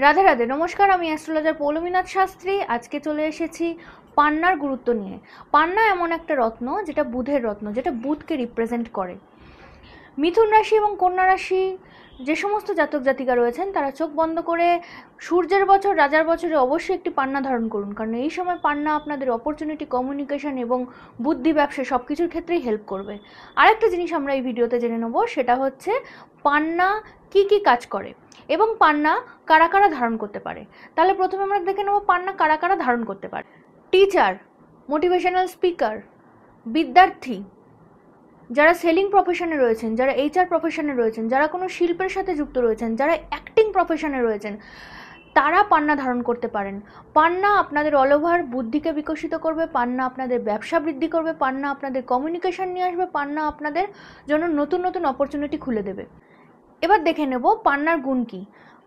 রাধে রাধে, নমস্কার। আমি অ্যাস্ট্রোলজার পৌলমীনাথ শাস্ত্রী। আজকে চলে এসেছি পান্নার গুরুত্ব নিয়ে। পান্না এমন একটা রত্ন যেটা বুধের রত্ন, যেটা বুধকে রিপ্রেজেন্ট করে। মিথুন রাশি এবং কন্যা রাশি যে সমস্ত জাতক জাতিকা রয়েছেন তারা চোখ বন্ধ করে সূর্যের বছর রাজার বছরে অবশ্যই একটি পান্না ধারণ করুন, কারণ এই সময় পান্না আপনাদের অপরচুনিটি, কমিউনিকেশন এবং বুদ্ধি, ব্যবসা সব কিছুর ক্ষেত্রেই হেল্প করবে। আরেকটা জিনিস আমরা এই ভিডিওতে জেনে নেব, সেটা হচ্ছে পান্না কি কি কাজ করে এবং পান্না কারা কারা ধারণ করতে পারে। তাহলে প্রথমে আমরা দেখে নেব পান্না কারা কারা ধারণ করতে পারে। টিচার, মোটিভেশনাল স্পিকার, বিদ্যার্থী, যারা সেলিং প্রফেশনে রয়েছেন, যারা এইচআর প্রফেশনে রয়েছেন, যারা কোনো শিল্পের সাথে যুক্ত রয়েছেন, যারা অ্যাক্টিং প্রফেশনে রয়েছেন, তারা পান্না ধারণ করতে পারেন। পান্না আপনাদের অল ওভার বুদ্ধিকে বিকশিত করবে, পান্না আপনাদের ব্যবসা বৃদ্ধি করবে, পান্না আপনাদের কমিউনিকেশন নিয়ে আসবে, পান্না আপনাদের জন্য নতুন নতুন অপরচুনিটি খুলে দেবে। এবার দেখে নেব পান্নার গুণ কী।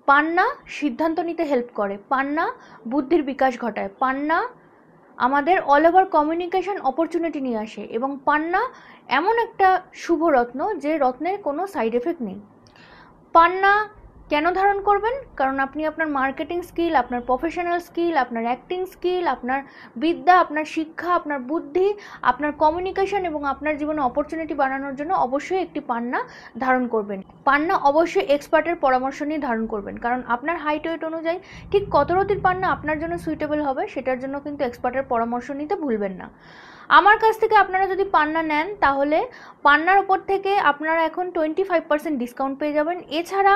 পান্না সিদ্ধান্ত নিতে হেল্প করে, পান্না বুদ্ধির বিকাশ ঘটায়, পান্না আমাদের অল ওভার কমিউনিকেশন অপরচুনিটি নিয়ে আসে, এবং পান্না এমন একটা শুভ রত্ন যে রত্নের কোনো সাইড এফেক্ট নেই। পান্না কেন ধারণ করবেন? কারণ আপনি আপনার মার্কেটিং স্কিল, আপনার প্রফেশনাল স্কিল, আপনার অ্যাক্টিং স্কিল, আপনার বিদ্যা, আপনার শিক্ষা, আপনার বুদ্ধি, আপনার কমিউনিকেশন এবং আপনার জীবনে অপরচুনিটি বানানোর জন্য অবশ্যই একটি পান্না ধারণ করবেন। পান্না অবশ্যই এক্সপার্টের পরামর্শ নিয়ে ধারণ করবেন, কারণ আপনার হাইট ওয়েট অনুযায়ী ঠিক কত রতির পান্না আপনার জন্য সুইটেবল হবে সেটার জন্য কিন্তু এক্সপার্টের পরামর্শ নিতে ভুলবেন না। আমার কাছ থেকে আপনারা যদি পান্না নেন তাহলে পান্নার ওপর থেকে আপনারা এখন 25% ডিসকাউন্ট পেয়ে যাবেন। এছাড়া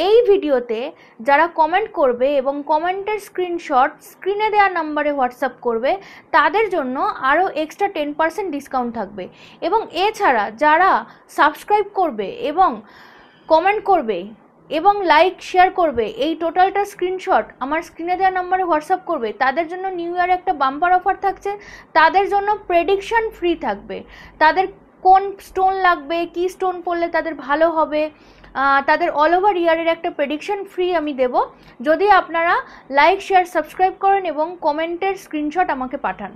এই ভিডিওতে যারা কমেন্ট করবে এবং কমেন্টের স্ক্রিনশট স্ক্রিনে দেওয়া নাম্বারে হোয়াটসঅ্যাপ করবে তাদের জন্য আরও এক্সট্রা 10% ডিসকাউন্ট থাকবে। এবং এছাড়া যারা সাবস্ক্রাইব করবে এবং কমেন্ট করবে এবং লাইক শেয়ার করবে, এই টোটালটা স্ক্রিনশট আমার স্ক্রিনে দেওয়া নাম্বারে হোয়াটসঅ্যাপ করবে, তাদের জন্য নিউ ইয়ারে একটা বাম্পার অফার থাকছে। তাদের জন্য প্রেডিকশন ফ্রি থাকবে। তাদের কোন স্টোন লাগবে, কি স্টোন পড়লে তাদের ভালো হবে, তাদের অল ওভার ইয়ারের একটা প্রেডিকশন ফ্রি আমি দেব, যদি আপনারা লাইক শেয়ার সাবস্ক্রাইব করেন এবং কমেন্টের স্ক্রিনশট আমাকে পাঠান।